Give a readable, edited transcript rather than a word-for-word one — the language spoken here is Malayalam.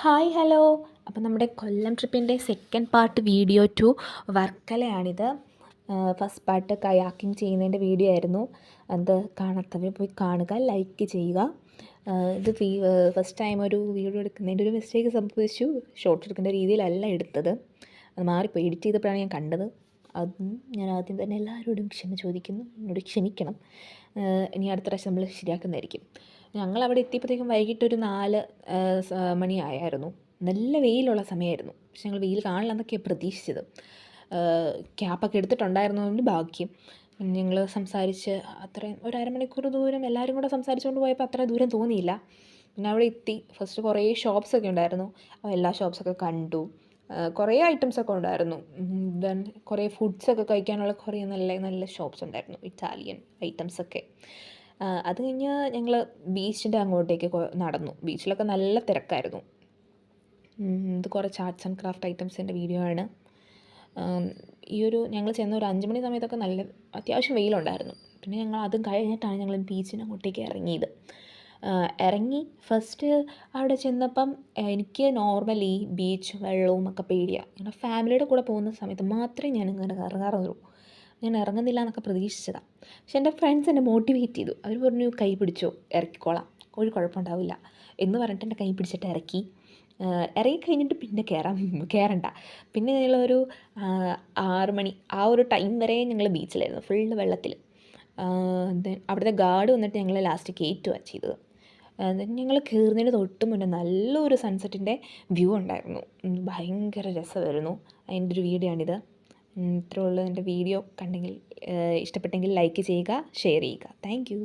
Hi hello. അപ്പോൾ നമ്മുടെ കൊല്ലം ട്രിപ്പിൻ്റെ സെക്കൻഡ് പാർട്ട് വീഡിയോ ടു വർക്കലയാണിത്. ഫസ്റ്റ് പാർട്ട് കയാക്കിങ് ചെയ്യുന്നതിൻ്റെ വീഡിയോ ആയിരുന്നു. അത് കാണാത്തവർ പോയി കാണുക, ലൈക്ക് ചെയ്യുക. ഇത് ഫസ്റ്റ് ടൈം ഒരു വീഡിയോ എടുക്കുന്നതിൻ്റെ ഒരു മിസ്റ്റേക്ക് സംഭവിച്ചു. ഷോർട്ട് എടുക്കേണ്ട രീതിയിലല്ല എടുത്തത്, അത് മാറിപ്പോയി. എഡിറ്റ് ചെയ്തപ്പോഴാണ് ഞാൻ കണ്ടത്. അതും ഞാൻ ആദ്യം തന്നെ എല്ലാവരോടും ക്ഷമ ചോദിക്കുന്നു, എന്നോട് ക്ഷമിക്കണം. ഇനി അടുത്ത പ്രാവശ്യം നമ്മൾ ശരിയാക്കുന്നതായിരിക്കും. ഞങ്ങളവിടെ എത്തിയപ്പോഴത്തേക്കും വൈകിട്ടൊരു 4 മണിയായിരുന്നു. നല്ല വെയിലുള്ള സമയമായിരുന്നു. പക്ഷെ ഞങ്ങൾ വെയിൽ കാണില്ലെന്നൊക്കെയാണ് പ്രതീക്ഷിച്ചത്. ക്യാപ്പൊക്കെ എടുത്തിട്ടുണ്ടായിരുന്നതുകൊണ്ട് ഭാഗ്യം. ഞങ്ങൾ സംസാരിച്ച് അത്രയും ഒരു അരമണിക്കൂർ ദൂരം എല്ലാവരും കൂടെ സംസാരിച്ചുകൊണ്ട് പോയപ്പോൾ അത്ര ദൂരം തോന്നിയില്ല. പിന്നെ അവിടെ എത്തി. ഫസ്റ്റ് കുറേ ഷോപ്സൊക്കെ ഉണ്ടായിരുന്നു. എല്ലാ ഷോപ്സൊക്കെ കണ്ടു. കുറേ ഐറ്റംസൊക്കെ ഉണ്ടായിരുന്നു. ദെൻ കുറേ ഫുഡ്സൊക്കെ കഴിക്കാനുള്ള കുറേ നല്ല നല്ല ഷോപ്സ് ഉണ്ടായിരുന്നു, ഇറ്റാലിയൻ ഐറ്റംസൊക്കെ. അത് കഴിഞ്ഞ് ഞങ്ങൾ ബീച്ചിൻ്റെ അങ്ങോട്ടേക്ക് നടന്നു. ബീച്ചിലൊക്കെ നല്ല തിരക്കായിരുന്നു. ഇത് കുറച്ച് ആർട്സ് ആൻഡ് ക്രാഫ്റ്റ് ഐറ്റംസിൻ്റെ വീഡിയോ ആണ്. ഞങ്ങൾ ചെന്ന ഒരു 5 മണി സമയത്തൊക്കെ നല്ല അത്യാവശ്യം വെയിലുണ്ടായിരുന്നു. പിന്നെ ഞങ്ങൾ അതും കഴിഞ്ഞിട്ടാണ് ഞങ്ങൾ ബീച്ചിന് അങ്ങോട്ടേക്ക് ഇറങ്ങിയത്. ഇറങ്ങി ഫസ്റ്റ് അവിടെ ചെന്നപ്പം എനിക്ക് നോർമലി ബീച്ച് വെള്ളവും ഒക്കെ പേടിയാണ്. ഇങ്ങനെ ഫാമിലിയുടെ കൂടെ പോകുന്ന സമയത്ത് മാത്രമേ ഞാൻ ഇങ്ങനെ ഇറങ്ങാറുള്ളൂ. ഞാൻ ഇറങ്ങുന്നില്ല എന്നൊക്കെ പ്രതീക്ഷിച്ചതാണ്. പക്ഷെ എൻ്റെ ഫ്രണ്ട്സ് എന്നെ മോട്ടിവേറ്റ് ചെയ്തു. അവർ പറഞ്ഞു, കൈ പിടിച്ചോ, ഇറക്കിക്കോളാം, ഒരു കുഴപ്പമുണ്ടാവില്ല എന്ന് പറഞ്ഞിട്ട് എൻ്റെ കൈ പിടിച്ചിട്ട് ഇറക്കി. ഇറങ്ങിക്കഴിഞ്ഞിട്ട് പിന്നെ കയറണ്ട. പിന്നെ ഞങ്ങളൊരു 6 മണി ആ ഒരു ടൈം വരെ ഞങ്ങൾ ബീച്ചിലായിരുന്നു, ഫുള്ള് വെള്ളത്തിൽ. ദെൻ അവിടുത്തെ ഗാർഡ് വന്നിട്ട് ഞങ്ങൾ ലാസ്റ്റ് കയറ്റുകയാണ് ചെയ്തത്. ദെൻ ഞങ്ങൾ കയറുന്നതിന് തൊട്ട് മുന്നേ നല്ലൊരു സൺസെറ്റിൻ്റെ വ്യൂ ഉണ്ടായിരുന്നു. ഭയങ്കര രസമായിരുന്നു. അതിൻ്റെ ഒരു വീഡിയോ ആണിത്. ഇത്രയേ ഉള്ളൂ. എൻ്റെ വീഡിയോ ഇഷ്ടപ്പെട്ടെങ്കിൽ ലൈക്ക് ചെയ്യുക, ഷെയർ ചെയ്യുക. Thank you.